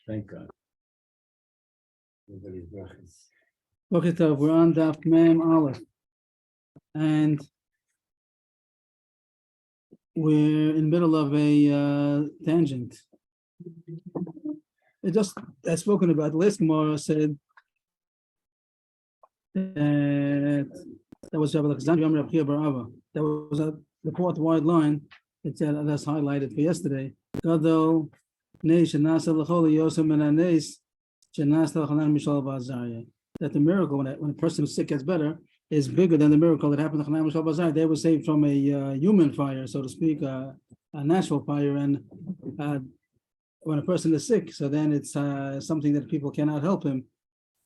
Thank God. Everybody's brachas. Okay, so we're on Daf Mem Aleph, and we're in the middle of a tangent. It just I've spoken about. The last Gemara said that was Rabbi Alexander Rabbi Chia Bar Abba. That was the fourth wide line. It said that's highlighted for yesterday. Gadol Neish Nasa L'Chol Yosem Menanes Shenas L'Chanan Mishal Ba'Azariah. That the miracle when a person who's sick gets better is bigger than the miracle that happened to Chanan Mishal Ba'Azariah. They were saved from a human fire, so to speak, a natural fire, and when a person is sick, so then it's something that people cannot help him.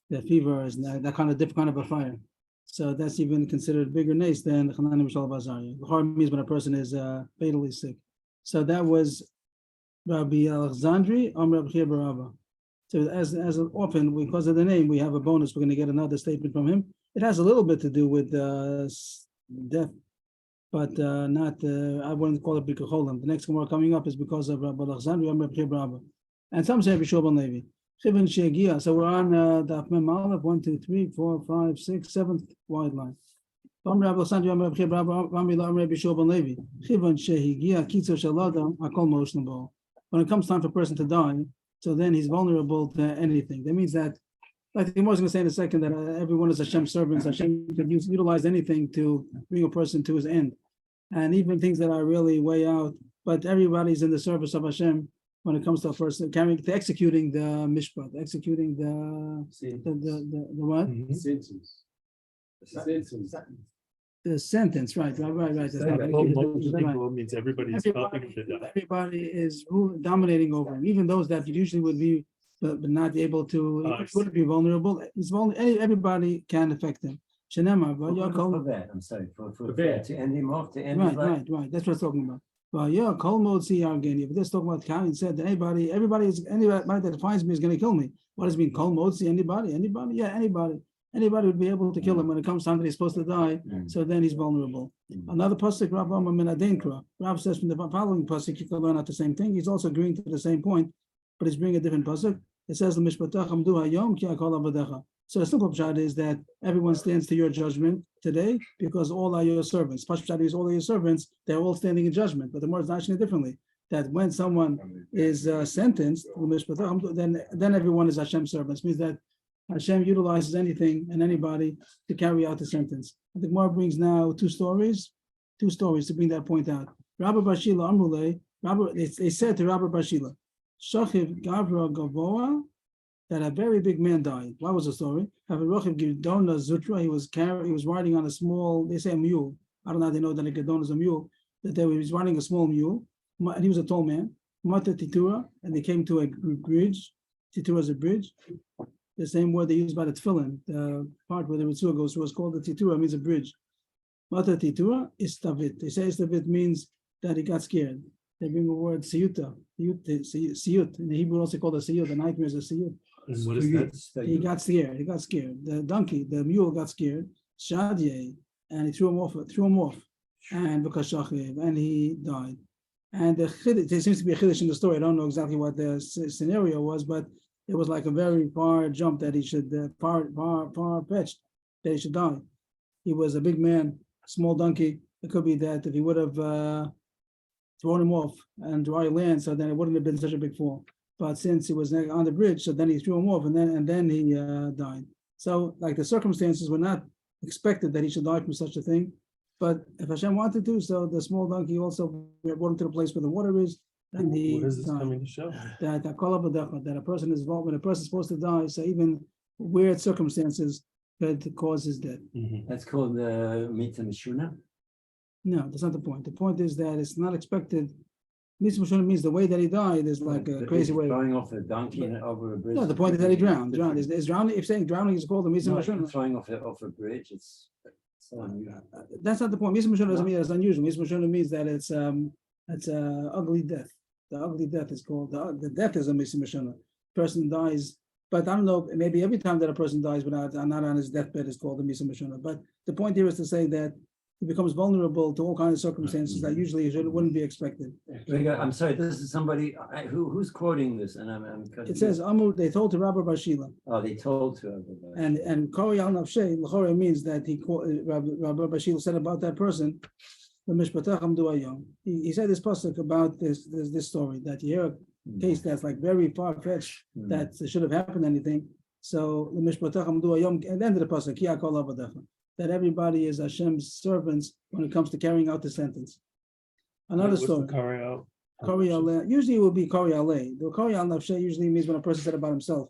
The fever is that kind of different kind of a fire. So that's even considered bigger nace than Chanan Mishal Ba'Azariah. The hard means when a person is fatally sick. So that was Rabbi Alexandri Rabbi Chia Bar Abba. So as often, because of the name, we have a bonus. We're going to get another statement from him. It has a little bit to do with death, but not. I wouldn't call it b'kacholim. The next Gemara coming up is because of Rabbi Alexandri Rabbi Chia Bar Abba, and some say Rabbi Shua ben Levi. Chivin Shegia. So we're on Daf Mem Aleph 1, 2, 3, 4, 5, 6, 7th wide line. Rabbi Alexandri Rabbi Chia Bar Abba Rabbi Shua ben Levi. Chivin Shegia Kitzur Shaladam Akol Moshnabu. When it comes time for a person to die, so then he's vulnerable to anything. That means that, like the Gemara is going to say in a second, that everyone is Hashem's servants. Hashem can utilize anything to bring a person to his end, and even things that are really way out. But everybody's in the service of Hashem when it comes to a person executing the mishpat, executing the what? The sentence, right. That means everybody is dominating over him, even those that usually would be, but not able to, wouldn't be vulnerable. Everybody can affect him. I'm sorry, for to end him off, to end his life. Right. That's what I'm talking about. Well, yeah, Kol Motzi Argeni. But this talking about Kain said that anybody that finds me is going to kill me. What does it mean? Kol Motzi, anybody? Yeah, anybody. Anybody would be able to kill him when it comes time that he's supposed to die. So then he's vulnerable. Another pasuk, Rav Amar min Adenkra. Rav says from the following pasuk, you can learn out the same thing. He's also agreeing to the same point, but he's bringing a different pasuk. It says the Mishpatach Amdu Hayom Ki Akol Avadecha. So the simple pshat is that everyone stands to your judgment today because all are your servants. Pshat is all are your servants. They're all standing in judgment. But the more is actually differently. That when someone is sentenced, then everyone is Hashem's servants. Means that Hashem utilizes anything and anybody to carry out the sentence. And the Gemara brings now two stories to bring that point out. Rabbi Bashila Amruleh, they said to Rabbi Bashila, Shachiv Gavra Gavoa, that a very big man died. What was the story? Rabbi Rochiv Gidona Zutra, he was riding on a small, they say a mule. I don't know how they know that a Gidona is a mule, that he was riding a small mule, and he was a tall man. Mata Titura, and they came to a bridge. Titura is a bridge. The same word they use by the tefillin, the part where the Ritzua goes through is called the Titura, means a bridge. Mata Titura is Stavit. They say Stavit means that he got scared. They bring the word Siyuta, Siyut. In the Hebrew also called a Siyut, the nightmare is a Siyut. And what is that? He got scared. The mule got scared, Shadye, and he threw him off. And because Shachiv, and he died. And there seems to be a chiddush in the story. I don't know exactly what the scenario was, but it was like a very far jump that he should, far-fetched, that he should die. He was a big man, small donkey. It could be that if he would have thrown him off and dry land, so then it wouldn't have been such a big fall. But since he was on the bridge, so then he threw him off, and then he died. So, like the circumstances were not expected that he should die from such a thing. But if Hashem wanted to, so the small donkey also brought him to the place where the water is. And what is this coming to show? That a person is when a person is supposed to die, so even weird circumstances could cause his death. Mm-hmm. That's called the Mitzvah Mishuna? No, that's not the point. The point is that it's not expected. Mitzvah Mishuna means the way that he died is like a crazy way. Throwing off a donkey and over a bridge. No, the point is that he drowned. Is drowning. If saying drowning is called a Mitzvah Mishuna. Throwing off a bridge, it's that's not the point. Mitzvah Mishuna doesn't mean it's unusual. Mitzvah Mishuna means that it's ugly death. The ugly death is called, the death is a Mitzvah Mishuna. Person dies, but I don't know, maybe every time that a person dies not on his deathbed is called a Mitzvah Mishuna. But the point here is to say that he becomes vulnerable to all kinds of circumstances that usually wouldn't be expected. I'm sorry, this is somebody, who's quoting this? And I'm It confused. says, Amur, they told to Rabbi Bashila. Oh, they told to everybody. And Kori al Nafshe, L'chore means that Rabbi Bashila said about that person, the Mishpatacham Duayom. He said this pasuk about this story, that you hear a case that's like very far-fetched, that should have happened anything. So the Mishpatacham Duayom, at the end of the pasuk, Ki Akol Avadecha, that everybody is Hashem's servants when it comes to carrying out the sentence. Another story. Kori al, usually it will be Kori alei. The Kori al Nafshe usually means when a person said about himself.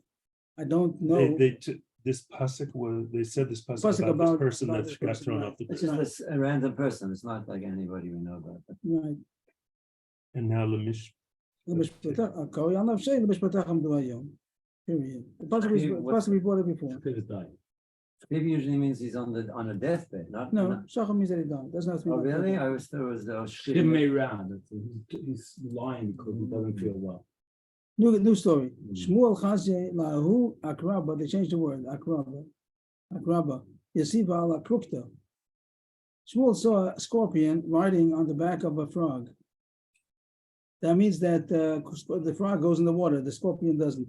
I don't know. They took this pasuk was they said this pasuk about this person that got thrown off the It's bridge. just a random person. It's not like anybody we know about. Right. And now Lemish. Kori al Nafshe, the Mishpatacham Duayom. Period. The pasuk we brought it before. Maybe usually means he's on a deathbed, not. No, Shachar means that he died. Doesn't have to be. Oh, like really? that. I was there was around. He's lying because he doesn't feel well. New story. Shmuel Chazye Lahu Akraba. They changed the word. Akraba. Yasiva ala Krukta. Shmuel saw a scorpion riding on the back of a frog. That means that the frog goes in the water. The scorpion doesn't.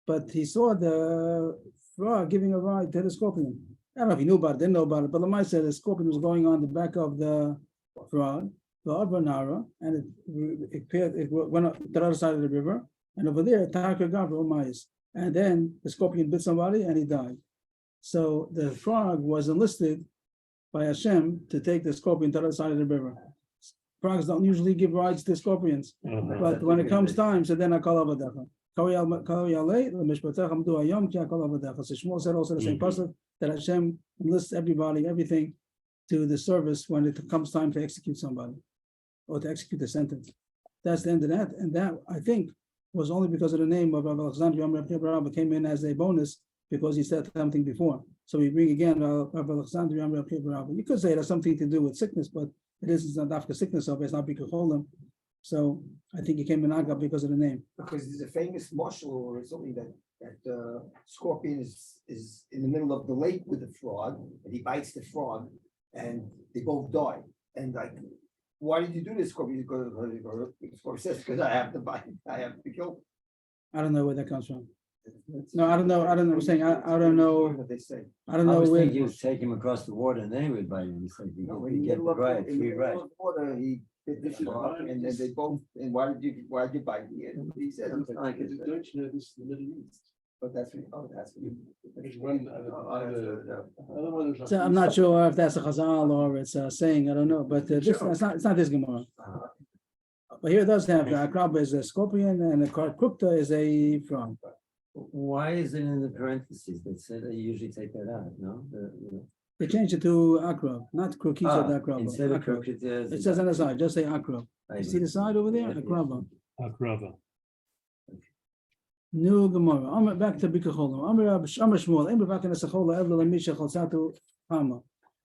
But he saw the frog giving a ride to the scorpion. I don't know if he knew about it, didn't know about it, but Lamai said the scorpion was going on the back of the frog, the Abranara, and it went up to the other side of the river, and over there, Taka Gavra Mayas. And then the scorpion bit somebody and he died. So the frog was enlisted by Hashem to take the scorpion to the other side of the river. Frogs don't usually give rides to scorpions, but when it comes time, so then I call Avadacha. So Shmuel said also the same pasuk that Hashem enlists everybody, everything to the service when it comes time to execute somebody or to execute the sentence. That's the end of that. And that, I think, was only because of the name of Rabbi Alexander came in as a bonus because he said something before. So we bring again Rabbi Alexander. You could say it has something to do with sickness, but it isn't after sickness of it's not Bikucholim. So I think he came in Aga because of the name. Because there's a famous marshal or something that scorpion is in the middle of the lake with the frog, and he bites the frog, and they both die. And like, why did you do this, scorpion? Scorpion says, because I have to bite, I have to kill. I don't know where that comes from. No, I don't know. I don't know. I'm saying I don't know. What they say. I don't I know was where. thinking you take him across the water and then he would bite him. It's like When you he get get the ride, in the free middle ride. of the water, he bit the frog, and then they both. And why did you bite me? And he said, Something like it. Don't you know this is the Middle East? but that's you. There's one, So I'm not sure if that's a chazal or it's a saying. I don't know. But this it's not this Gemara. But here it does have the akraba is a scorpion and the krukta is a frog. Why is it in the parentheses? They said they usually take that out, no? They changed it to akrab, not krukita akrab. Instead of Akrab. crooked, It says on the side, just say akrab. You see the side over there? Akraba. Akrava. New Gemara. Back to Bikacholim. Amar Shmuel.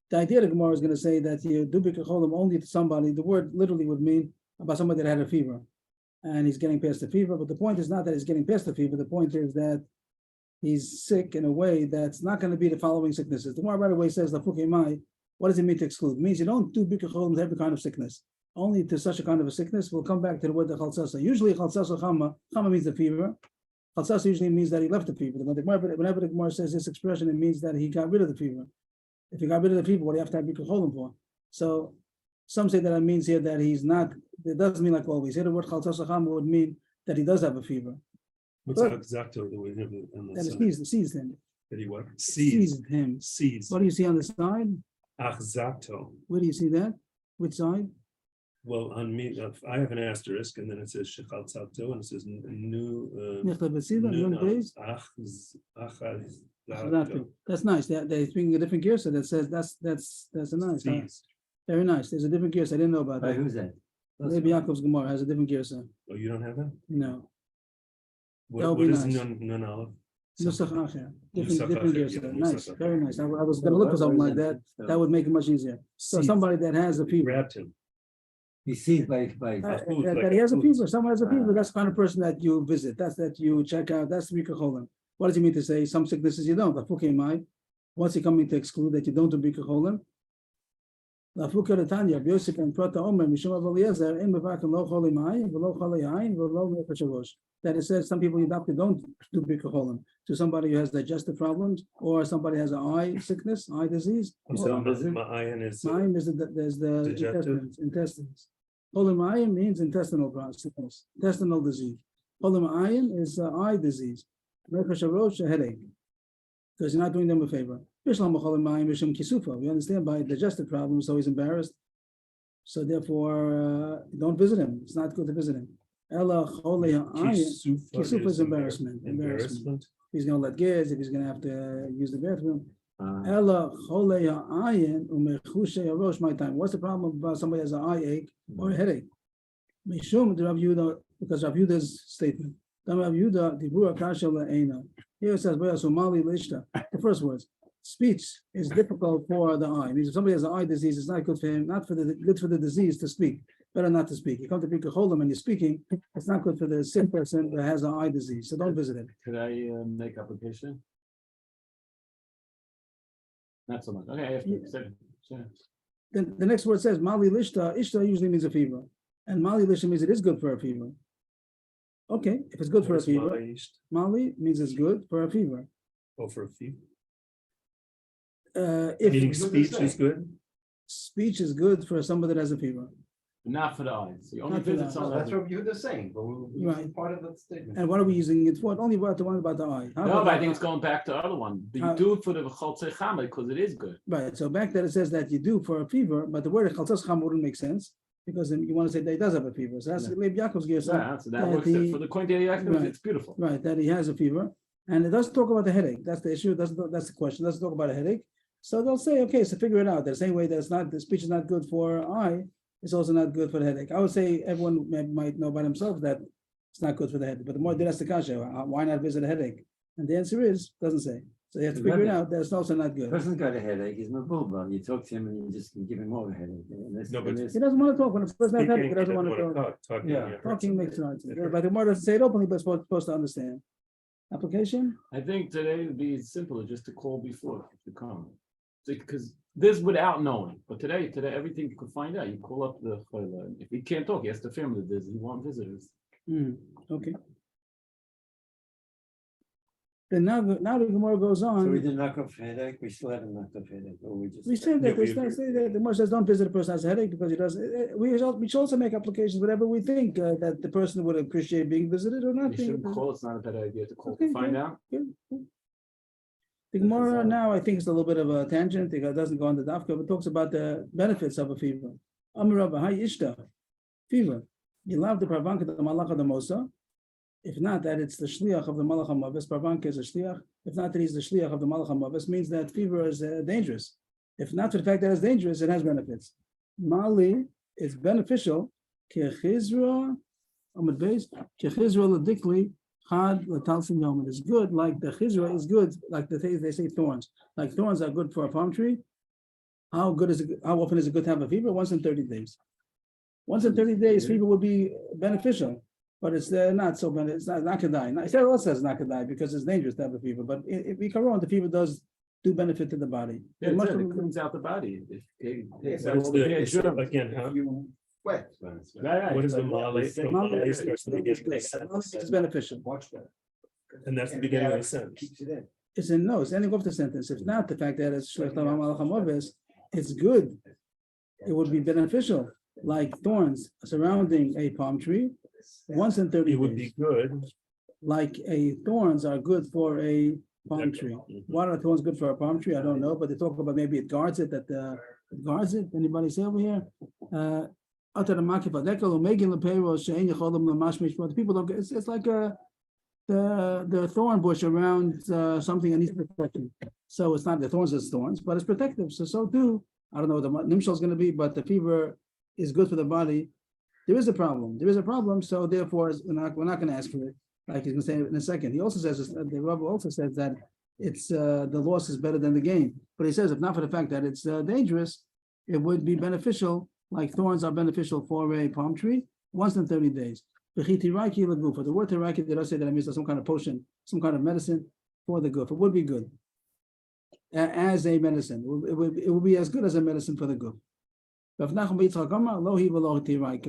The idea of the Gemara is going to say that you do Bikacholim only to somebody. The word literally would mean about somebody that had a fever, and he's getting past the fever. But the point is not that he's getting past the fever. The point is that he's sick in a way that's not going to be the following sicknesses. The Gemara right away says Lafukimai. What does it mean to exclude? It means you don't do Bikacholim to every kind of sickness. Only to such a kind of a sickness. We'll come back to the word the Chalsasa. Usually Chalsasa Chama means the fever. Chalsasa usually means that he left the fever. Whenever the Gemara says this expression, it means that he got rid of the fever. If he got rid of the fever, what do you have to have Bikacholim for? So some say that it means here that he's not. It doesn't mean like always. Here the word Chalsasa Chama would mean that he does have a fever. What's exacto that we have on the That side? is seized him. That he what? Seized him. Seized. What do you see on the side? Achzato. Where do you see that? Which side? Well, on me, I have an asterisk, and then it says Shechal Tzato, and it says new. That's nice. They're speaking a different gear, so that says that's a nice. Very nice. There's a different gear, so I didn't know about that. Who's that? Maybe Yaakov's Gemara has a different gear, so Oh, you don't have that? no. What would be is nice. nun olive? Nusach Acher. Nusach Different gear, Acher, so yeah, nice. Nusach Very Acher. nice. I was going to look for something like that. That would make it much easier. So Seized. somebody that has a fever. Grabbed him. He's seized by That he has a fever. Someone has a fever. That's the kind of person that you visit. That's that you check out. That's the Bikacholim. What does he mean to say? Some sicknesses you don't. What's he coming to exclude that you don't do Bikacholim? Lafuka Tanya, Yosef and Prata Omer, Mishum of Eliezer, in Bavakan Lo Choli Mai, Velo Choli Ain, Velo Nefesh. That it says some people you don't do Bikacholim. To somebody who has digestive problems, or somebody has an eye sickness, eye disease. Ma'ayin is Ma'ayin is there's the Digestive. intestines. Cholim Ayin means intestinal sickness, intestinal disease. Cholim Ayin is eye disease. Nefesh Rosh, a headache. Because you're not doing them a favor. We understand by digestive problems, so he's embarrassed. So therefore, don't visit him. It's not good to visit him. Kisufa is embarrassment. Embarrassment. He's going to let giz, if he's going to have to use the bathroom. My time. What's the problem about somebody has an eye ache or a headache? Because Rav Yehuda's statement. Here it says, the first words, speech is difficult for the eye. It means if somebody has an eye disease, it's not good for him, not for the good for the disease to speak. Better not to speak. You come to Bikacholim and you're speaking, it's not good for the sick person that has an eye disease. So don't visit him. Could I make application? Not so much. Okay, I have to accept. Sure. Then the next word says Mali Lishta. Ishta usually means a fever. And Mali Lishta means it is good for a fever. Okay, if it's good for a fever, Mali means it's good for a fever. Oh, for a fever. If Speech is good. speech is good for somebody that has a fever. Not for the eyes. You only Not for the visit eyes. someone. That's what you're saying, but we're Right. part of that statement. And what are we using it for? Only about the one about the eye. How No, about but I the think it's eye? going back to the other one. But you do it for the Chaltzei Chama because it is good. Right. So back there it says that you do for a fever, but the word chaltzas cham wouldn't make sense because then you want to say that he does have a fever. So that's Leib Yaakov's gear. Yeah, so that that works he- for the Kohen Yaakov. Right. It's beautiful. Right, that he has a fever, and it doesn't talk about the headache. That's the issue. That's the question. It doesn't talk about a headache. So they'll say, okay, so figure it out. The same way that it's not the speech is not good for eye, it's also not good for the headache. I would say everyone might know by themselves that it's not good for the headache. But the more they ask the kasha, why not visit a headache? And the answer is doesn't say. So you have to figure it out. That's also not The good. person's got a headache, he's mobile. You talk to him and you just give him more of a headache. No, but He doesn't want to talk when a person has a headache. He doesn't want to talk. Talking, Yeah. Talking makes no sense. But the more doesn't say it openly, but it's supposed to understand. Application. I think today would be simpler just to call before to come. Because this without knowing, but today everything you could find out. You call up the if he can't talk, he has to family visit. He want visitors. Okay. Then now the Gemara goes So we on. didn't knock off headache, we still haven't knocked off headache, or we just. We said Yeah, that we it's not agree. say that the Gemara says don't visit a person who has a headache because he does. We should also make applications whatever we think that the person would appreciate being visited or not You being shouldn't visited. call. It's not a bad idea to call Okay, to find good. out. The Gemara now, I think it's a little bit of a tangent. It doesn't go on the dafka, but talks about the benefits of a fever. Amarabba, hi ishta, fever. You love the parvanka, the malacha, the mosa. If not that it's the shliach of the malach hamavis, parvanka is a shliach. If not that he's the shliach of the malach hamavis, means that fever is dangerous. If not for the fact that it's dangerous, it has benefits. Mali is beneficial. Kechizra, amid base, kechizra ladikli. Chad l'talsim yom. It is good, like the chizra is good, like they say thorns. Like thorns are good for a palm tree. How good is it? How often is it good to have a fever? Once in 30 days. Once in 30 days, fever would be beneficial, but it's not so bad. It's not kedai. It also says not kedai because it's dangerous to have a fever. But if we come on, the fever does do benefit to the body. Yeah, It it must said it have- cleans out the body. Yes, What is again, huh? You sweat. What is the Malay? Malay It's beneficial. Much better. And that's the beginning of the sentence. Keeps it in. It's ending of the sentence. If not, the fact that it's shlecht malach hamavis, it's good. It would be beneficial, like thorns surrounding a palm tree. Once in 30 It would be days, good. like thorns are good for a palm tree. Why are thorns good for a palm tree? I don't know, but they talk about maybe it guards it. That it guards it. Anybody say over here? The people don't. It's like the thorn bush around something that needs protection. So it's not the thorns as thorns, but it's protective. So too. I don't know what the nimshal is going to be, but the fever is good for the body. There is a problem. There is a problem. So therefore, we're not going to ask for it. Like he's going to say in a second. He also says the Rabbi also says that it's the loss is better than the gain. But he says if not for the fact that it's dangerous, it would be beneficial. Like thorns are beneficial for a palm tree once in 30 days. For the word teraki, they don't say that it means some kind of potion, some kind of medicine for the goof. It would be good as a medicine. It would be as good as a medicine for the goof. Rav Nachman bar Yitzchak Amar, lo hi v'lo ti, like,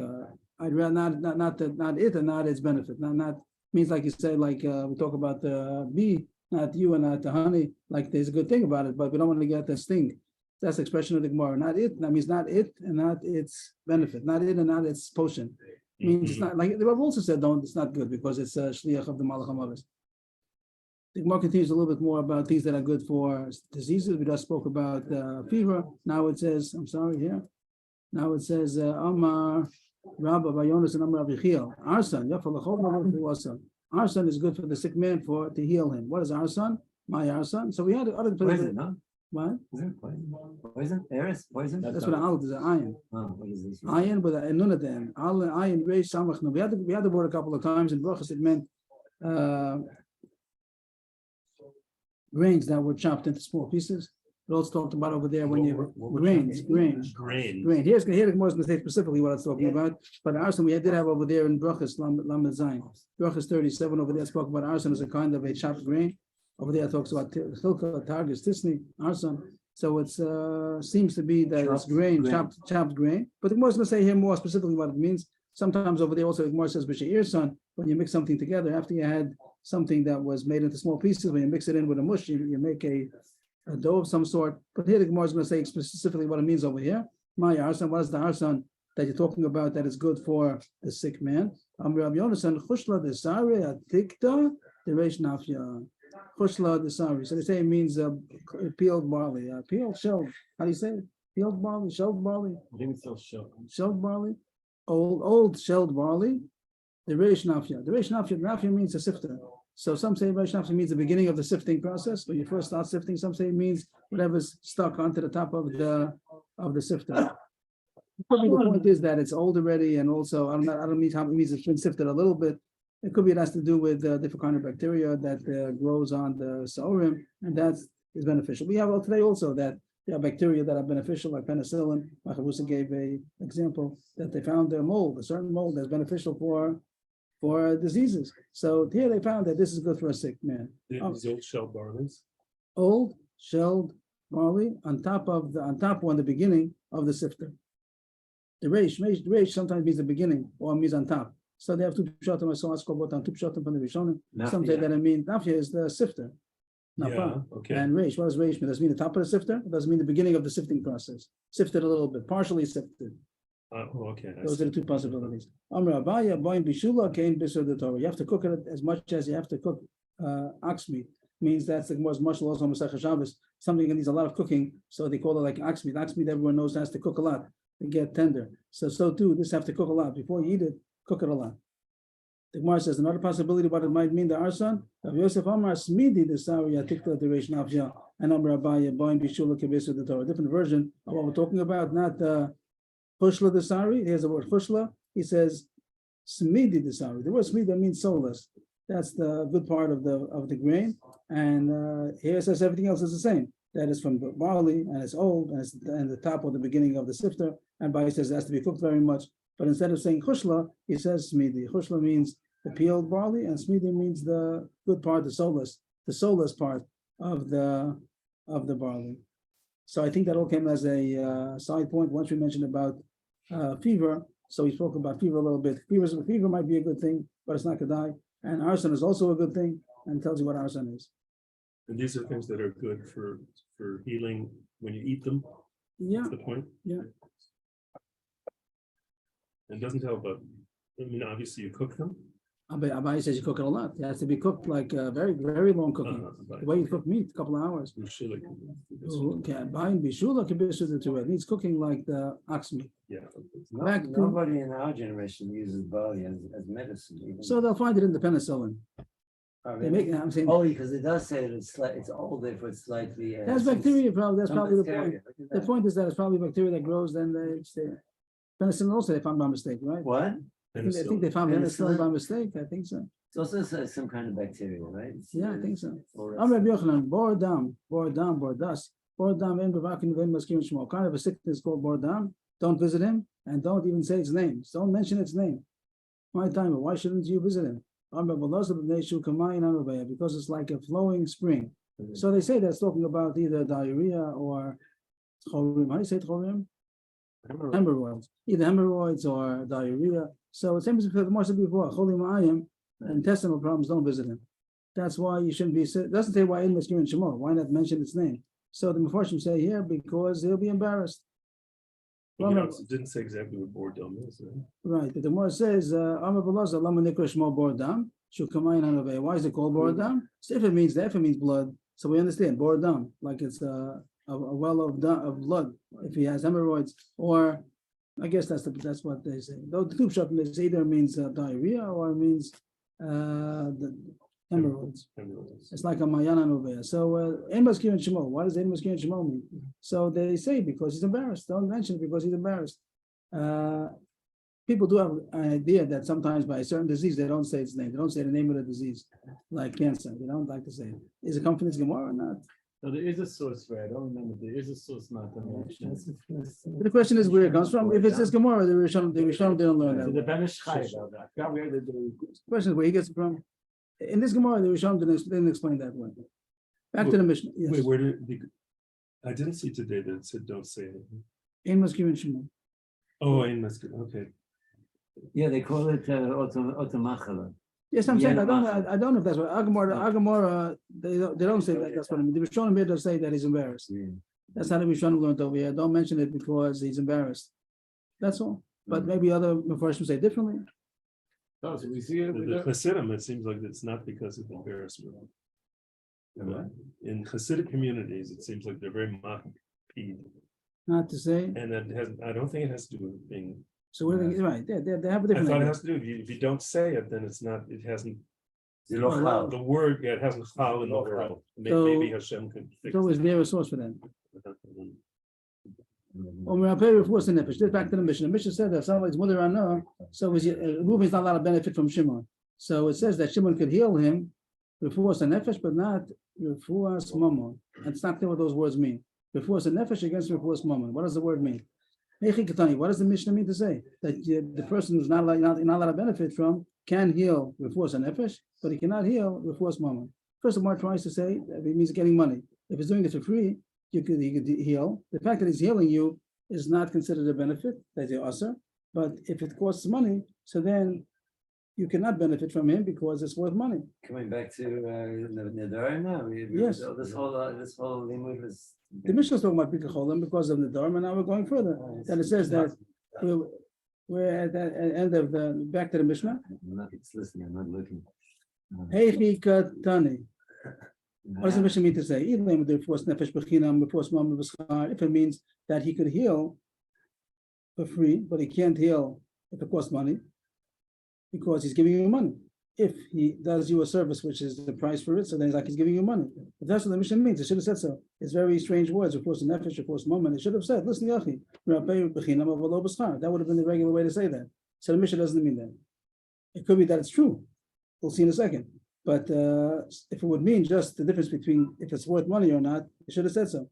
I'd rather not it and not its benefit. Not means like you say, like we talk about the bee, not you and not the honey. Like there's a good thing about it, but we don't want to get the sting. That's the expression of the Gemara. Not it. That means not it and not its benefit. Not it and not its potion. Means it's not like the Rav also said. Don't. It's not good because it's a shliach of the Malach HaMavis. The Gemara continues a little bit more about things that are good for diseases. We just spoke about fever. Now it says, I'm sorry here. Now it says Amar Rabba Bayonis and Amar Avichiel. Arson, arson is good for the sick man to heal him. What is arson? My arson. So we had other Poison, no? What? Is it poison? Poison? Eris? Poison? That's what an al is, an iron. Oh, what is this? Iron with a nun at the end. Iron, reish, samach. No, we had the word a couple of times in brachas. It meant grains that were chopped into small pieces. It also talked about over there when you grains. Grain. Here the Gemara is going to say specifically what it's talking about. But arson we did have over there in brachas lamed zayin. Brachas 37 over there spoke about arson as a kind of a chopped grain. Over there it talks about chilka, targus, tisni, arson. So it seems to be that it's grain, chopped grain. But the Gemara is going to say here more specifically what it means. Sometimes over there also the Gemara says b'she'ir son, when you mix something together after you had something that was made into small pieces, when you mix it in with a mush, you make a dough of some sort. But here the Gemara is going to say specifically what it means over here. My arson, what is the arson that you're talking about that is good for the sick man? Amr Yonasan chushla desari atikta deresh nafya. Chushla desari. So they say it means peeled barley, peeled shelled. How do you say it? Peeled barley, shelled barley. I think it's still shelled. Shelled barley, old shelled barley. Deresh nafya. Deresh nafya means a sifter. So some say Reish Nafya means the beginning of the sifting process. When you first start sifting, some say it means whatever's stuck onto the top of the sifter. Probably the point is that it's old already, and also I don't mean how it means it's been sifted a little bit. It could be it has to do with different kind of bacteria that grows on the saurim, and that is beneficial. We have today also that there are bacteria that are beneficial, like penicillin. Macharusa gave an example that they found a certain mold that's beneficial for diseases. So here they found that this is good for a sick man. These old shell barleys. Old shelled barley on top on the beginning of the sifter. The reish sometimes means the beginning or means on top. So they have two pshatim. I saw us called on two pshatim from the Rishonim. Some say that it means nafya is the sifter. Yeah, okay. And reish, what does reish mean? Does it mean the top of the sifter? It doesn't mean the beginning of the sifting process. Sifted a little bit, partially sifted. Okay. Those are the two possibilities. You have to cook it as much as you have to cook ox meat. Means that's the most much laws on Masechah Shabbos. Something that needs a lot of cooking, so they call it like ox meat. Ox meat, everyone knows, has to cook a lot to get tender. So too, this have to cook a lot before you eat it. Cook it a lot. The Gemara says another possibility what it might mean. The arson of Yosef Amar Smidi the Sari Atikla Deresh Nafya and Amar Abaya Boin Bishula Kibis the Torah. Different version of what we're talking about, not Chushla desari. Here's the word chushla. He says smidi desari. The word smidi means soulless. That's the good part of the grain. And here it says everything else is the same. That is from barley and it's old and it's and the top or the beginning of the sifter. And by he says it has to be cooked very much. But instead of saying chushla, he says smidi. Chushla means the peeled barley, and smidi means the good part, the soulless part of the barley. So I think that all came as a side point once we mentioned about fever. So we spoke about fever a little bit. Fever might be a good thing, but it's not kedai. And arson is also a good thing, and tells you what arson is. And these are things that are good for healing when you eat them. Yeah. That's the point. Yeah. It doesn't tell, but I mean, obviously you cook them. Abai says you cook it a lot. It has to be cooked like very, very long cooking. The way you cook meat, a couple of hours. Okay, buying bishula kibishu to it needs cooking like the ox meat. Yeah. Nobody in our generation uses barley as medicine. Even. So they'll find it in the penicillin. They make. I'm saying. Oh, because it does say that it's old if it's slightly. That's bacteria. Probably that's probably bacteria. the point. The point is that it's probably bacteria that grows. Then penicillin also they found by mistake, right? What? I think they found penicillin by mistake. I think so. It's also some kind of bacteria, right? Yeah, I think so. I'm Rabbi Yochanan. Bordam, bordas, bordam. Kind of a sickness called bordam. Don't visit him and don't even say its name. Don't mention its name. My time. Why shouldn't you visit him? Because it's like a flowing spring. So they say that's talking about either diarrhea or chorim. How do you say chorim? hemorrhoids, either hemorrhoids or diarrhea. So same as the Gemara said before, Choli Ma'ayim, intestinal problems don't visit him. That's why you shouldn't be. It doesn't say why in Maskir and Shemot. Why not mention its name? So the Mefarshim say here because he'll be embarrassed. It didn't say exactly what boredom is. Right. The Gemara says, Amar B'Lazar, Lama Nikra Shmo Boredam, Shukamayin Hanaveh. Why is it called Boredam? So if it means blood, so we understand Boredam, like it's a well of blood. If he has hemorrhoids, or I guess that's what they say. Though the two shot either means diarrhea or it means the hemorrhoids. It's like a Mayana Novea. So Ein Maskir and Shemo. Why does Ein Maskir and Shemo mean? So they say because he's embarrassed. Don't mention it because he's embarrassed. People do have an idea that sometimes by a certain disease they don't say its name. They don't say the name of the disease, like cancer. They don't like to say it. Is it come from this Gemara or not? So there is a source for it. I don't remember. There is a source not to mention. The question is where it comes from. If it's this Gemara, the Rishonim didn't learn The that. Ben Ish Chai about that. I forgot where the The question is where he gets it from. In this Gemara, the Rishonim didn't explain that one. Back to the Mishnah. Yes. Wait, where did I didn't see today that it said don't say anything. Ein Maskir and Shemo. Oh, in Masculine. Okay. Yeah, they call it automachala. Yes, I'm saying Yeah, I don't know if that's what Agamora they don't say that. That's what I mean. The Rishonim here does say that he's embarrassed. That's how the Rishonim learned over here. Don't mention it because he's embarrassed. That's all. But maybe other Mefarshim say differently. Oh, so we see it. The Hasidim, it seems like it's not because of embarrassment. In Hasidic communities, it seems like they're very makpid, Not to say. and that has. I don't think it has to do with being. So what are they, right? They have a I different. thought it idea. has to do. If you don't say it, then it's not. It hasn't. Zilochal. The word, yeah, it hasn't chal in the world. So- Maybe Hashem could fix So is it. there a source for that? When we are paying for the nefesh, this back to the Mishnah. The Mishnah said that somebody's mother I know, so is Reuben's not allowed to benefit from Shimon. So it says that Shimon could heal him refuas and nefesh, but not refuas mammon. And it's not clear what those words mean. Refuas and nefesh against refuas mammon. What does the word mean? What does the Mishnah mean to say? That the person who's not allowed to benefit from can heal refuas and nefesh, but he cannot heal refuas mammon. First of all, tries to say that it means getting money. If he's doing it for free, he could heal. The fact that he's healing you is not considered a benefit, that's the usher. But if it costs money, so then you cannot benefit from him because it's worth money. Coming back to Nedarim now. Yes. This whole limud was. The Mishnah is talking about Bikacholim because of the Nedarim, and now we're going further. And it says that we're at the end of the back to the Mishnah. I'm not just listening. I'm not looking. Heichi katani. What does the Mishnah mean to say? If it means that he could heal for free, but he can't heal if it costs money, because he's giving you money. If he does you a service, which is the price for it, so then it's like he's giving you money. If that's what the Mishnah means, it should have said so. It's very strange words, of course, nefesh, of course, moment. It should have said, listen, Yachi, that would have been the regular way to say that. So the Mishnah doesn't mean that. It could be that it's true. We'll see in a second. But if it would mean just the difference between if it's worth money or not, it should have said so.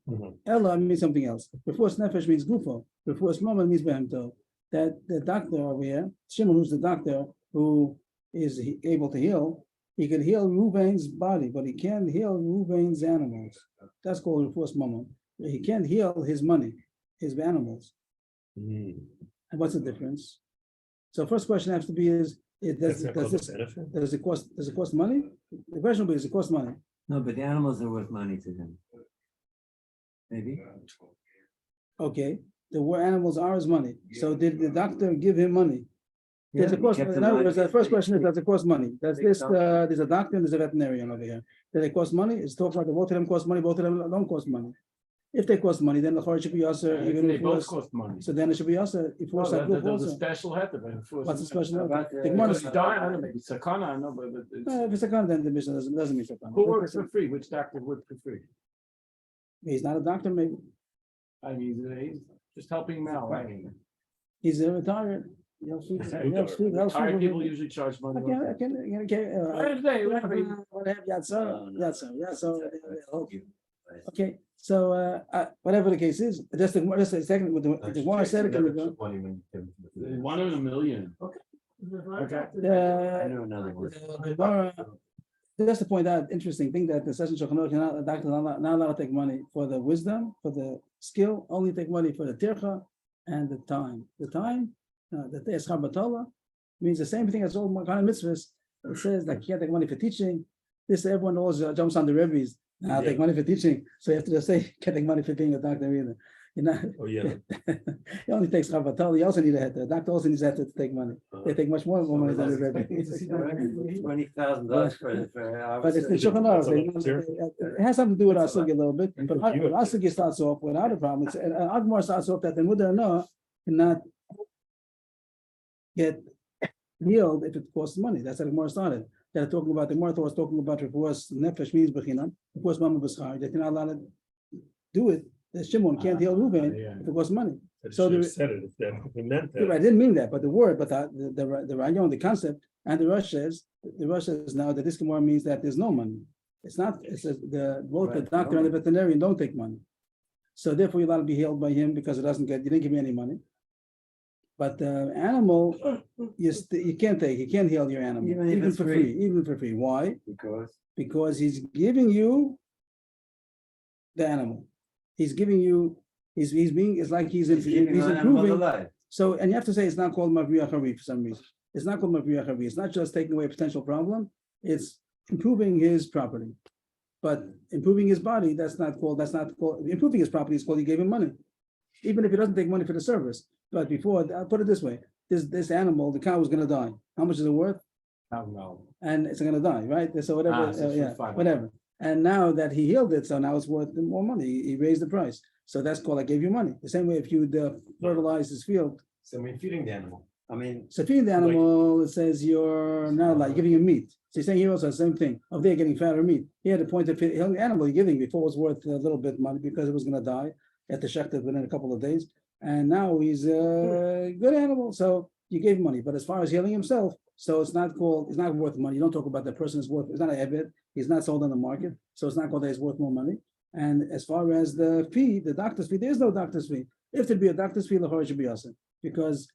Ella means something else. Before nefesh means gufo. Before moment means behemto. That the doctor over here, Shimon, who's the doctor who is able to heal, he can heal Reuben's body, but he can't heal Reuben's animals. That's called before moment. He can't heal his money, his animals. And what's the difference? So first question has to be is, does it cost money? The question will be, does it cost money? No, but the animals are worth money to them. Maybe. Okay, the animals are his money. So did the doctor give him money? Does it cost? In other words, the first question is, does it cost money? Does this? There's a doctor and there's a veterinarian over here. Does it cost money? It's talking about both of them cost money. Both of them don't cost money. If they cost money, then the chorus should be also even they if both cost money. So then it should be also if Well, also. there's a special heter. What's the special? About, The Gemara Because he died, I don't know, maybe sakana, I know, but if it's a con, then the mission doesn't mean sakana. who works for free? Which doctor works for free? He's not a doctor, maybe. I mean, he's just helping him out, right? He's a retired. Retired people usually charge money. Okay, so whatever the case is, that's the second with the one I said. One in a million. Okay. I know another word. Just to point out, interesting thing that the session Shulchan Aruch, doctors are not allowed to take money for the wisdom, for the skill, only take money for the tircha and the time. The time, the Eschar Batola, means the same thing as all kind of mitzvahs. It says like you can't take money for teaching. This everyone always jumps on the Rebbe's. I'll take money for teaching. So you have to just say, can't take money for being a doctor either. You know, Oh, yeah. he only takes Chavatol. You also need a heter. The doctor also needs a heter to take money. They take much more money than the Rebbe. $20,000 for But it's the Shulchan Aruch. It has something to do with our sugi a little bit. But our sugi starts off without a problem. Our Gemara starts off that the Mudar no cannot get healed if it costs money. That's how the Gemara started. They're talking about the Gemara was talking about refuas nefesh means bechinam. Refuas mama b'schar. That you're not allowed to do it. The Shimon can't heal Reuben if it costs money. So they said it if they meant that. I didn't mean that, but the word, but the rayon, the concept, and the Rosh says now that this Gemara means that there's no money. It's not. It says both the doctor and the veterinarian don't take money, so therefore you're allowed to be healed by him because you didn't give me any money. But the animal, you can't take. You can't heal your animal even for free. Even for free. Why? Because he's giving you the animal. He's giving you. He's being. It's like he's improving. So, and you have to say it's not called Mavriya Hari for some reason. It's not called Mavriya Hari. It's not just taking away a potential problem. It's improving his property. But improving his body, that's not called. Improving his property is called he gave him money, even if he doesn't take money for the service. But before, I'll put it this way: this animal, the cow, is going to die. How much is it worth? I don't know. And it's going to die, right? So whatever, whatever. And now that he healed it, so now it's worth more money. He raised the price. So that's called I gave you money. The same way if you fertilize his field. So feeding the animal. So feeding the animal, it says you're not like giving him meat. So you're saying here also the same thing. Of they're getting fatter meat. He had a point of feeding the animal you're giving before was worth a little bit money because it was going to die at the shechted within a couple of days. And now he's a good animal. So you gave money. But as far as healing himself, so it's not worth money. You don't talk about the person is worth, it's not a ebed. He's not sold on the market. So it's not called that he's worth more money. And as far as the fee, the doctor's fee, there is no doctor's fee. If there'd be a doctor's fee, the should be awesome because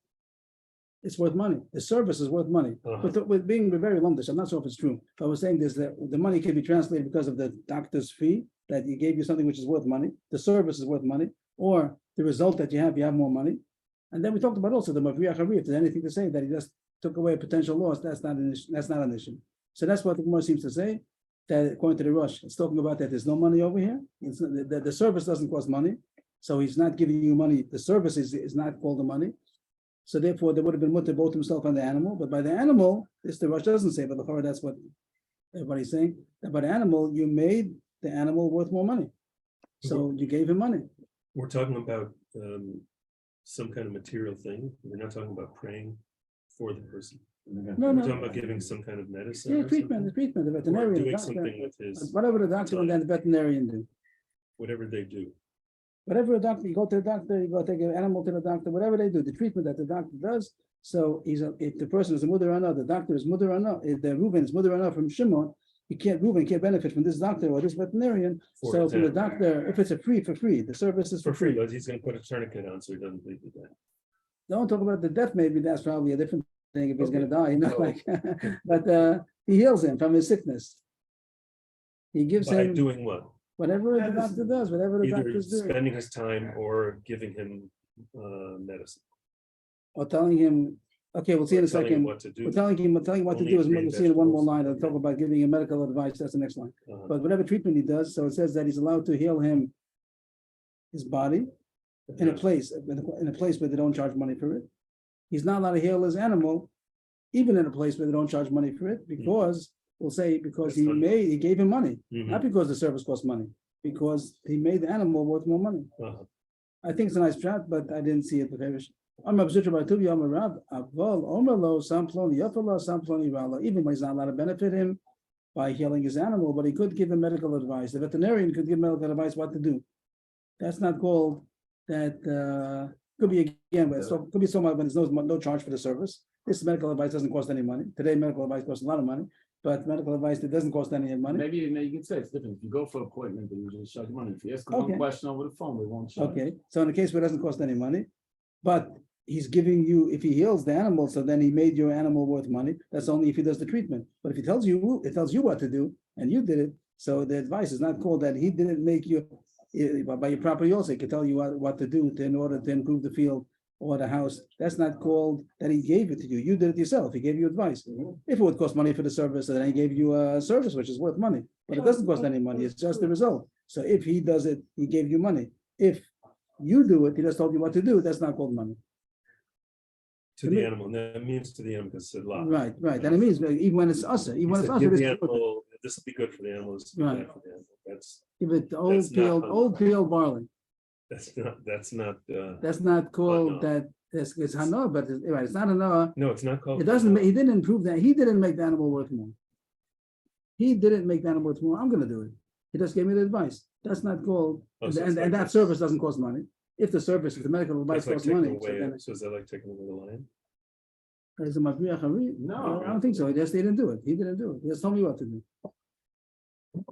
it's worth money. The service is worth money. But with being very lumdish, I'm not sure if it's true. But I was saying this that the money can be translated because of the doctor's fee, that he gave you something which is worth money. The service is worth money, or the result that you have more money. And then we talked about also the Mavriya Hari. If there's anything to say that he just took away a potential loss, that's not an issue. So that's what the Gemara seems to say. That according to the Rosh, it's talking about that there's no money over here. The service doesn't cost money, so he's not giving you money. The service is not called the money. So therefore, there would have been mutter both himself and the animal. But by the animal, this the Rosh doesn't say, but the Torah, that's what everybody's saying. That by the animal, you made the animal worth more money, so you gave him money. We're talking about some kind of material thing. We're not talking about praying for the person. No. We're talking about giving some kind of medicine. Yeah, treatment, the veterinarian, doing the doctor, something with his, whatever the doctor and then the veterinarian do. whatever they do. Whatever a doctor, you go to the doctor, you go take an animal to the doctor, whatever they do, the treatment that the doctor does. So if the person is a mudar ana, the doctor is mudar ana, if the Reuben is mudar ana from Shimon, Reuben can't benefit from this doctor or this veterinarian. So for the doctor, if it's for free, the service is for free. But he's going to put a tourniquet on so he doesn't bleed to death. Don't talk about the death, maybe that's probably a different thing if he's going to die, but he heals him from his sickness. He gives him doing what? Whatever the doctor does, whatever the Either doctor's doing. spending his time or giving him medicine. Or telling him, okay, we'll see in a Telling him second. what to do. We're telling him what to Only do is green we'll see in one more vegetables. line. I'll talk about giving him medical advice. That's the next line. Uh-huh. But whatever treatment he does, so it says that he's allowed to heal him, his body, in a place where they don't charge money for it. He's not allowed to heal his animal, even in a place where they don't charge money for it, because we'll say because he gave him money, not because the service cost money, because he made the animal worth more money. Uh-huh. I think it's a nice chat, but I didn't see it with Harish. Even when he's not allowed to benefit him by healing his animal, but he could give him medical advice. The veterinarian could give medical advice what to do. That's not called that. Could be again, could be so much when there's no charge for the service. This medical advice doesn't cost any money. Today, medical advice costs a lot of money, but medical advice that doesn't cost any money. Maybe you can say it's different. If you go for an appointment, they usually charge money. If you ask them one question over the phone, they won't charge. Okay, so in a case where it doesn't cost any money, but he's giving you, if he heals the animal, so then he made your animal worth money. That's only if he does the treatment. But if he tells you what to do, and you did it, so the advice is not called that he didn't make you by your property also. He can tell you what to do in order to improve the field or the house, that's not called that he gave it to you. You did it yourself. He gave you advice. If it would cost money for the service, then he gave you a service which is worth money. But it doesn't cost any money. It's just the result. So if he does it, he gave you money. If you do it, he just told you what to do. That's not called money. To the animal, and that means to the animal because it's a lot. Right. And it means even when it's usher, even when it's usher, Give the it's animal, this will be good for the animal. This will be Right. bad for the animal. That's give it That's not old peeled barley. that's not. That's not called Hana. that. It's hana, but it's not hana. No, it's not called. It doesn't. He didn't prove that. He didn't make the animal worth more. He didn't make the animal worth more. I'm going to do it. He just gave me the advice. That's not called. Oh, so and it's like that this. service doesn't cost money. If the service, if the medical advice It's like costs taking money, away. So is that like taking away the lion? is it Mabriach Hari? No. I don't think so. He just didn't do it. He didn't do it. He just told me what to do.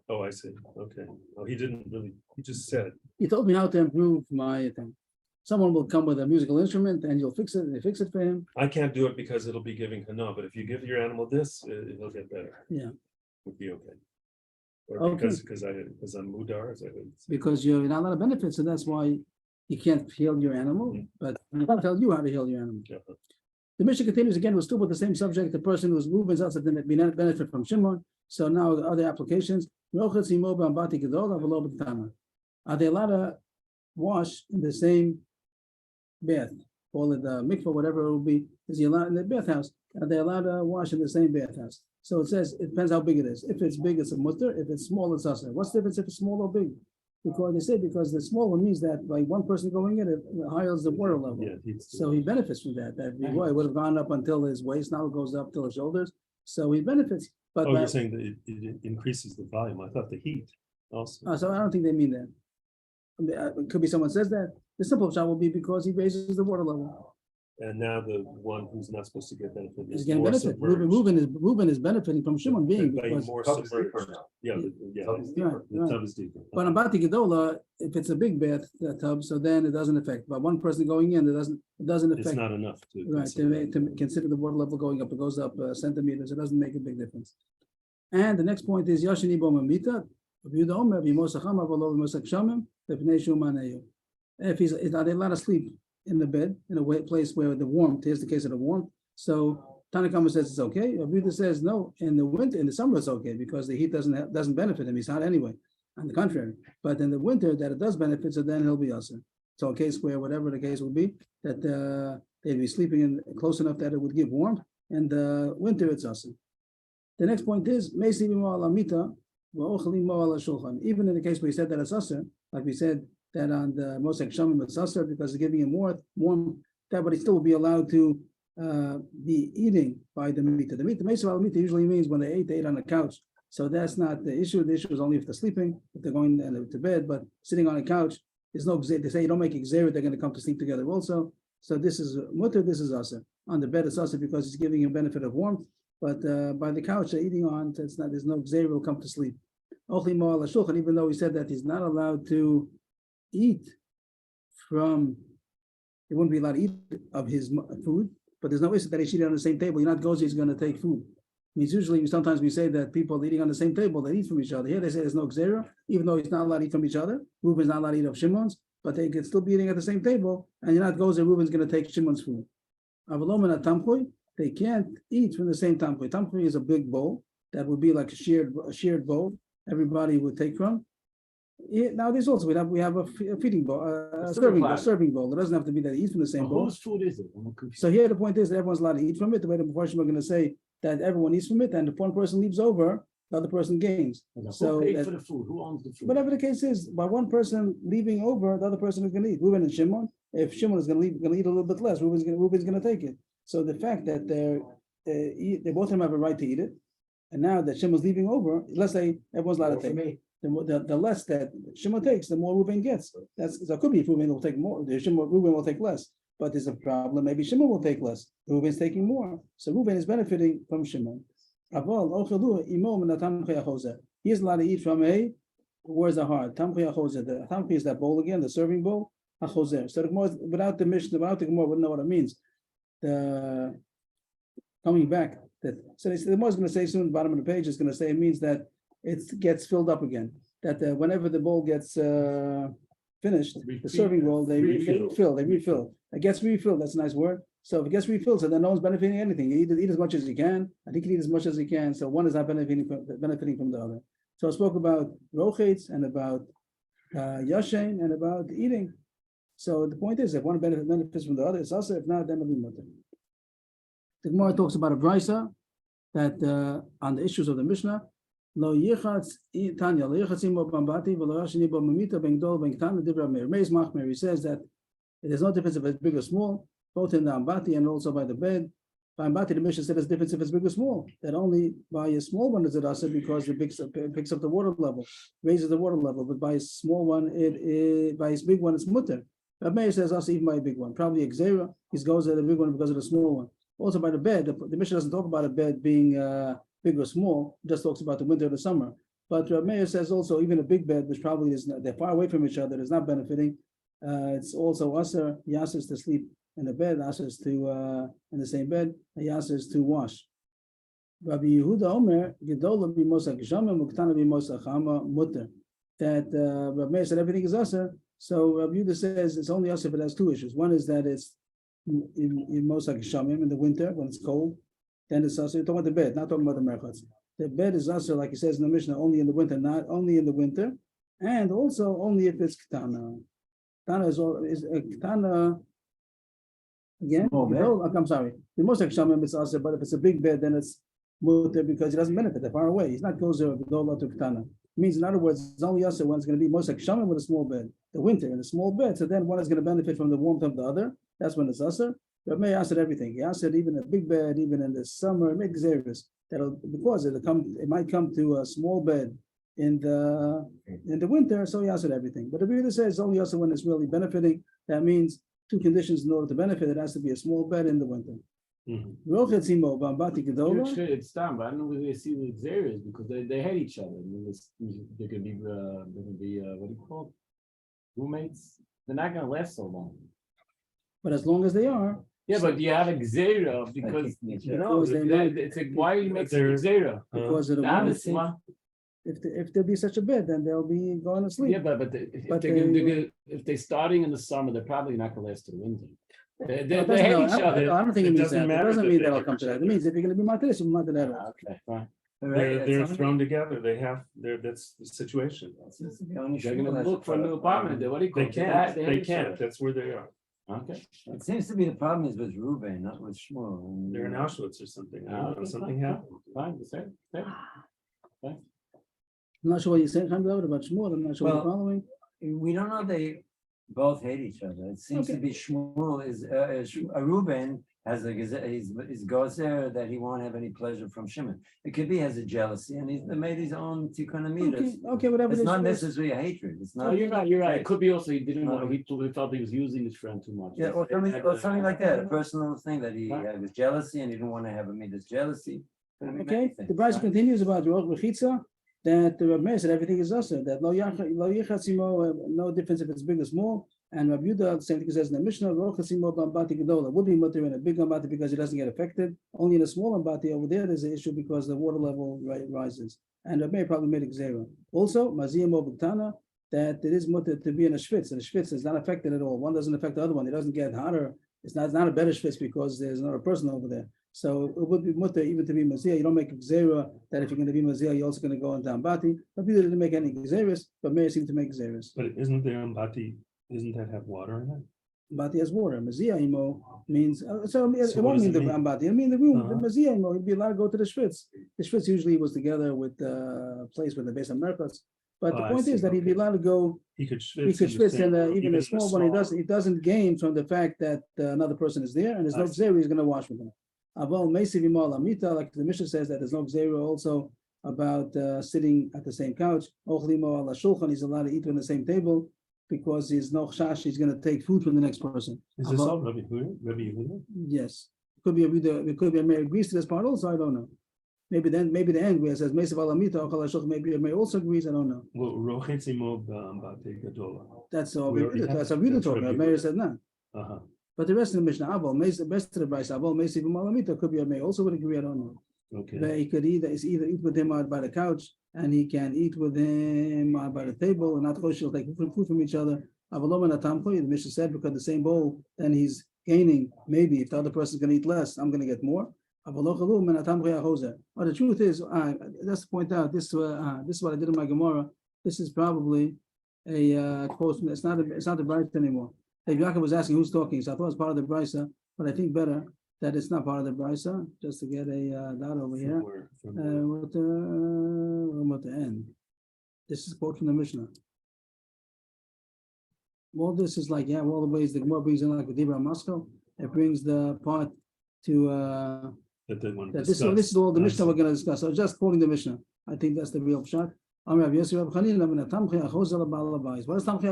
Oh, I see. Okay. Well, he didn't really. He just said. He told me how to improve my thing. Someone will come with a musical instrument and you'll fix it. And they fix it for him. I can't do it because it'll be giving hana. But if you give your animal this, it'll get better. Yeah. Would be okay. Or Okay. because I'm mudar. Is that what it's- Because you're not a lot of benefits, and that's why you can't heal your animal, but I can tell you how to heal your animal. Yeah. The mission continues again, we're still with the same subject, the person who's moving us to benefit from Shimon. So now the other applications. Are they allowed to wash in the same bath? Call it mikvah, whatever it will be. Is he allowed in the bathhouse? Are they allowed to wash in the same bathhouse? So it says, it depends how big it is. If it's big, it's a mutter. If it's small, it's asa. What's the difference if it's small or big? Because they say, because the small one means that by one person going in, it higher the water level. Yeah. So he benefits from that. That it would have gone up until his waist, now it goes up till his shoulders. So he benefits. But Oh, you're saying that it increases the volume. I thought the heat also. so I don't think they mean that. I mean, it could be someone says that. The simple shot will be because he raises the water level. And now the one who's not supposed to get benefit He's is getting more benefit. submerged. Reuben is benefiting from Shimon being By because. more Tub is submerged. deeper now. Yeah, Tub is the deeper. Right. tub is deeper. But on Bati Gedola, if it's a big bath tub, so then it doesn't affect. But one person going in, it doesn't It's affect. not enough to. Right, consider. to consider the water level going up, it goes up centimeters, it doesn't make a big difference. And the next point is Yashini Bomamita. If he's, are they allowed to sleep in the bed, in a place where the warmth, here's the case of the warmth. So Tanakama says it's okay. Abuda says no, in the winter, in the summer it's okay because the heat doesn't benefit him, he's hot anyway. On the contrary, but in the winter that it does benefit, so then he'll be also. So a case where whatever the case would be, that they'd be sleeping in close enough that it would give warmth, and the winter it's also. The next point is even in the case where he said that it's usher, like we said that on the Mosek Shamim it's usher because it's giving him warm, that but he still will be allowed to be eating by the mita. The mita usually means when they ate on the couch. So that's not the issue. The issue is only if they're sleeping, if they're going to bed, but sitting on a couch, there's no, they say you don't make exer, they're going to come to sleep together also. So this is mutter, this is asa. On the bed it's asa because it's giving him benefit of warmth, but by the couch they're eating on, it's not, there's no exer, will come to sleep. Even though he said that he's not allowed to eat from, he wouldn't be allowed to eat of his food, but there's no issue that he's eating on the same table. You're not goes, he's going to take food. Means usually sometimes we say that people eating on the same table, they eat from each other. Here they say there's no xera, even though he's not allowed to eat from each other. Reuben's not allowed to eat of Shimon's, but they could still be eating at the same table, and you're not goes that Reuben's going to take Shimon's food. Avalom and they can't eat from the same tamchui. Tamchui is a big bowl that would be like a shared bowl. Everybody would take from. Nowadays also we have a feeding bowl, a serving bowl. It doesn't have to be that they eat from the same bowl. Whose food is it? So here the point is that everyone's allowed to eat from it. The way the Mepharshim are going to say that everyone eats from it, and if one person leaves over, the other person gains. So who paid for the food? Who owns the food? Whatever the case is, by one person leaving over, the other person is going to eat. Reuben and Shimon. If Shimon is going to eat a little bit less, Reuben's going to take it. So the fact that they both of them have a right to eat it, and now that Shimon's leaving over, let's say everyone's allowed to take it. The less that Shimon takes, the more Reuben gets. So it could be if Reuben will take more, Reuben will take less. But there's a problem. Maybe Shimon will take less. Reuben's taking more. So Reuben is benefiting from Shimon. He is allowed to eat from a, where's the heart? The tamchi is that bowl again, the serving bowl. So the Gemara, without the Mishnah, without the Gemara, wouldn't know what it means. Coming back, so the Gemara is going to say soon, at the bottom of the page, is going to say it means that it gets filled up again. That whenever the bowl gets finished, the Refill. serving bowl, they Refill. refill. It gets refilled, that's a nice word. So if it gets refilled, so then no one's benefiting anything. You eat as much as you can, and he can eat as much as he can, so one is not benefiting from the other. So I spoke about rochets and about yashin and about eating. So the point is, if one benefits from the other, it's also, if not, then it'll be mutter. The Gemara talks about a brisa that on the issues of the Mishnah, lo yichatz Tanya, lo yichatz imo bambati, v'lo yashini bo mamita ben gdol ben ktan l'dibra meir. Meis machmer, he says that there's no difference if it's big or small, both in the ambati and also by the bed. By ambati, the Mishnah said there's difference if it's big or small. That only by a small one is it asa because it picks up the water level, raises the water level. But by a small one, by his big one, it's mutter. But Meir says also even by a big one, probably exera. He goes at the big one because of the small one. Also by the bed, the Mishnah doesn't talk about a bed being big or small, it just talks about the winter or the summer. But Meir says also even a big bed, which probably is not, they're far away from each other, is not benefiting. It's also usher, yasses to sleep in the bed, yasses to in the same bed, and yasses to wash. Rabbi Yehuda Omer, Gedola b'mosa geshama, muktana b'mosa chama mutter. That Rabbi Meir said everything is usher. So Rabbi Yehuda says it's only usher, but it has two issues. One is that it's in most like shamim in the winter when it's cold, then it's also talking about the bed, not talking about the merchats. The bed is also, like he says in the Mishnah, only in the winter, not only in the winter, and also only if it's ketana. Ketana is ketana again. I'm sorry. The most like shamim is also, but if it's a big bed, then it's mutter because he doesn't benefit. They're far away. He's not goes there with to ketana. Means in other words, it's only also when it's going to be most like shamim with a small bed. The winter in a small bed, so then one is going to benefit from the warmth of the other. That's when it's usher. But Meir answered everything. He answered even a big bed, even in the summer, make xeris. That'll because it might come to a small bed in the winter, so he answered everything. But the Rebbe says it's only also when it's really benefiting. That means two conditions in order to benefit. It has to be a small bed in the winter. It's time, but I don't know where they see the xeris because they hate each other. I mean, they could be what do you call it? Roommates. They're not going to last so long. But as long as they are. Yeah, but you have a xera because it's like, why are you making xera? Because it'll if there'll be such a bed, then they'll be going to sleep. Yeah, but if they're starting in the summer, they're probably not going to last to the winter. They hate each other. I don't think it means that. It doesn't mean that that'll come to that. It means if you're going to be matris, you'll matris. Okay, fine. They're thrown together. That's the situation. They're going to look for a new apartment. What do you call it? They can't. That's where they are. Okay. It seems to be the problem is with Ruben, not with Shmuel. They're in Auschwitz or something. I don't know. Something fine, happened. Fine, the same. I'm not sure what you're saying, about Shmuel. I'm not sure what you're following. We don't know they both hate each other. It seems to be Shmuel is Ruben has his gozer that he won't have any pleasure from Shimon. It could be he has a jealousy and he's made his own tikkun amidas. Okay, whatever. It's not necessarily a hatred. It's not. No, you're right. It could be also he didn't want. He felt he was using his friend too much. Yeah, or something like that. A personal thing that he was jealousy and he didn't want to have a midas jealousy. Okay, the Brisa continues about Roch Bechitza that the Rabbi said everything is also that lo yichatzimo, no difference if it's big or small. And Rabbi Yehuda, the same thing says in the Mishnah, Roch Chatzimo bambati gedola would be mutter in a big ambati because it doesn't get affected. Only in a small ambati over there, there's an issue because the water level rises. And Rabbi probably made xera. Also, maziyamo b'ktana that it is mutter to be in a shvitz, and a shvitz is not affected at all. One doesn't affect the other one. It doesn't get hotter. It's not a better shvitz because there's another person over there. So it would be mutter even to be mazia. You don't make xera that if you're going to be mazia, you're also going to go into ambati. But people didn't make any xeris, but Meir seemed to make xeris. But isn't there ambati? Doesn't that have water in it? Ambati has water. Mazia imo means it won't mean the ambati. It mean the room. The mazia imo, he'd be allowed to go to the shvitz. The shvitz usually was together with the place where the base of merkats. But the point is that he'd be allowed to go. He could schwitz. And even a small one, he doesn't gain from the fact that another person is there, and there's no xera he's going to wash with him. Aval meisiv imo alamita, like the Mishnah says that there's no xera also about sitting at the same couch. Ochlimo ala shulchan, he's allowed to eat on the same table because he's no chash, he's going to take food from the next person. Is this all Rabbi Yehuda? Yes, it could be a Meir agrees to this part also. I don't know. Maybe the end where it says meisiv alamita ochal shulchan, maybe a Meir also agrees. I don't know. Well, rochetzimo b'ambati gedola. That's all. That's a beautiful talking. Meir said no. But the rest of the Mishnah, the rest of the Brisa, meisiv alamita could be a Meir also would agree. I don't know. Okay. But he could either eat with him out by the couch, and he can eat with him by the table, and not she'll take food from each other. The Mishnah said because the same bowl, then he's gaining. Maybe if the other person's going to eat less, I'm going to get more. But the truth is, just to point out, this is what I did in my Gemara. This is probably a quote. It's not the Brisa anymore. If Yaakov was asking who's talking, so I thought it was part of the Brisa, but I think better that it's not part of the Brisa. Just to get a dot over here. What the end? This is a quote from the Mishnah. All this is like, all the ways the Gemara brings in like the Dibra Moscow. It brings the part to this is all the Mishnah we're going to discuss. So just quoting the Mishnah. I think that's the real shot. What does Tamchi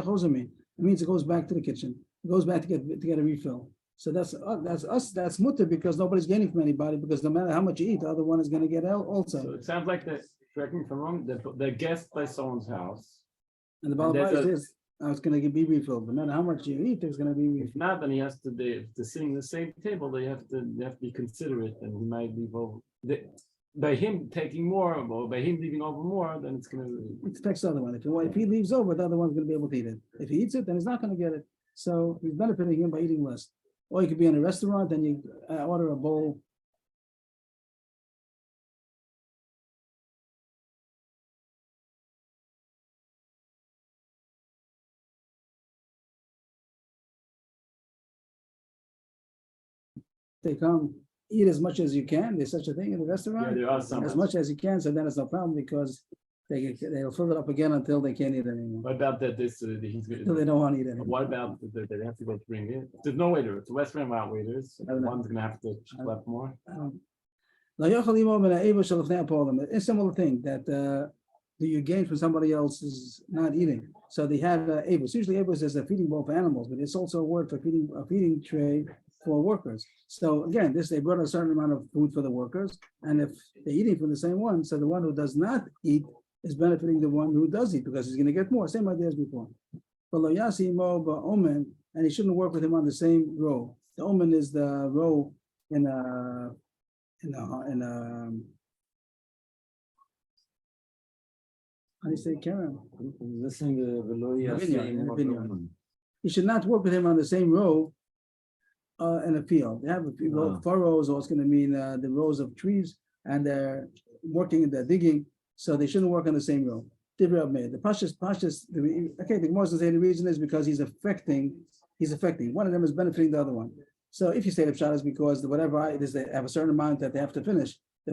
Achoza mean? It means it goes back to the kitchen. It goes back to get a refill. So that's us. That's mutter because nobody's gaining from anybody because no matter how much you eat, the other one is going to get out also. So it sounds like that. Correct me if I'm wrong. The guest by someone's house, and the balabais is it's going to be refilled. No matter how much you eat, there's going to be refilled. If not, then he has to. If they're sitting at the same table, they have to be considerate, and he might leave over. By him taking more, or by him leaving over more, then it's going to. It affects the other one. If he leaves over, the other one's going to be able to eat it. If he eats it, then he's not going to get it. So he's benefiting him by eating less. Or you could be in a restaurant and you order a bowl. They come eat as much as you can. There's such a thing in the restaurant. Yeah, there are some. As much as you can, so then it's no problem because they'll fill it up again until they can't eat it anymore. What about that? Until they don't want to eat it anymore. What about that they have to go bring it? There's no waiter. It's a restaurant without waiters. One's gonna have to schlep more. It's a similar thing that you gain from somebody else's not eating. So they have avos. Usually avos is a feeding bowl for animals, but it's also a word for a feeding tray for workers. So again, they brought a certain amount of food for the workers, and if they're eating from the same one, so the one who does not eat is benefiting the one who does eat because he's going to get more. Same idea as before. And he shouldn't work with him on the same row. The omen is the row in a how do you say Karen? Listening to Vineyard. You should not work with him on the same row in a field. They have a few furrows, or it's going to mean the rows of trees, and they're digging, so they shouldn't work on the same row. The Pashas, okay, the Gemara says the reason is because he's affecting. One of them is benefiting the other one. So if you say the pshat is because they have a certain amount that they have to finish, the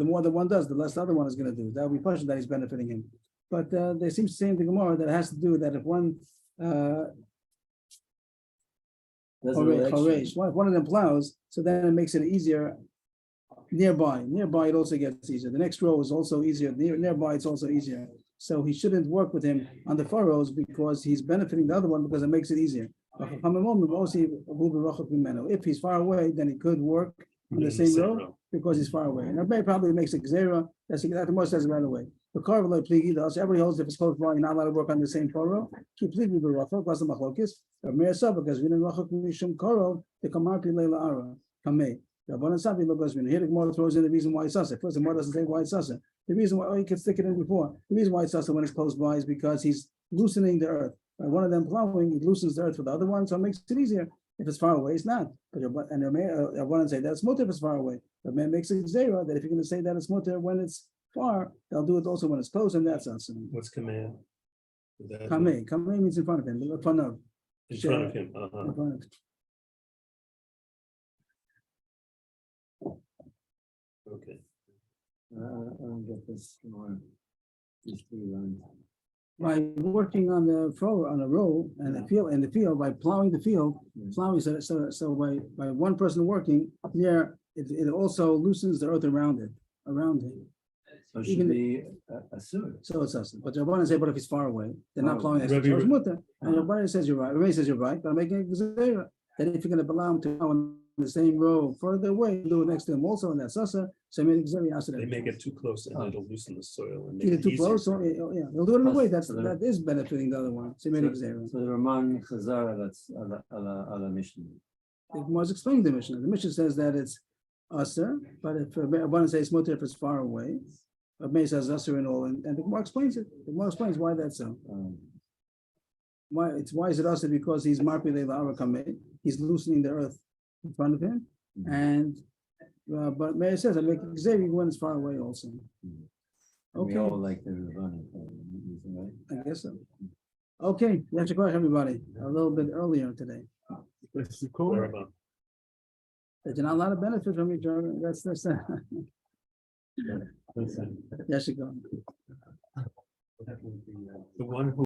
more the one does, the less the other one is going to do. That will be pashas that he's benefiting him. But there seems to say in the Gemara that it has to do that if one if one of them plows, so then it makes it easier nearby. Nearby it also gets easier. The next row is also easier. Nearby it's also easier. So he shouldn't work with him on the furrows because he's benefiting the other one because it makes it easier. If he's far away, then he could work on the same row because he's far away. And everybody probably makes a gzera. That the most says right away. The car will everybody holds if it's close by, you're not allowed to work on the same furrow. Keep leaving the rachok, what's the machlokis? Because we didn't rachok mishum korov, the kamar pilela ara, kamei. Here the Gemara throws in the reason why it's sasa. First, the Gemara doesn't say why it's sasa. The reason why you can stick it in before. The reason why it's sasa when it's close by is because he's loosening the earth. By one of them plowing, it loosens the earth for the other one, so it makes it easier. If it's far away, it's not. But I want to say that's mutter if it's far away. But man makes it zera that if you're going to say that it's mutter when it's far, they'll do it also when it's close, and that's sasa. What's command? Kamei means in front of him. In front of him. In front of him. In front of him. Okay. I'll get this more. These 3 lines. By working on the row and the field by plowing the field, plowing so by one person working, it also loosens the earth around him. So it should be a suit. So it's us. But Rabbanan say, but if he's far away, they're not plowing as Rabbi- mutter. And Rabbanan says you're right. Rabbi says you're right, but I'm making a gzera that if you're going to allow him to plow in the same row further away, do it next to him also, and that's sasa. So I made a gzera. They make it too close and it'll loosen the soil and make Either it too easier. close, or they'll do it in a way that is benefiting the other one. So I made a gzera. So the Raman Chazara, that's ala Mishnah. The Gemara is explaining the Mishnah. The Mishnah says that it's aser, but if Rabbanan says mutter if it's far away, May says usher and all, and the Gemara explains it. The Gemara explains why that's so. Why is it usher? Because he's marpilei la'arakameh. He's loosening the earth in front of him, and but Meir says I make Xavier when it's far away also. We Okay, all like the Ravana, right? I guess so. Okay, that's your everybody. A little bit earlier today. It's cool. There's not a lot of benefit from each other. That's Listen. yes, you go. The one who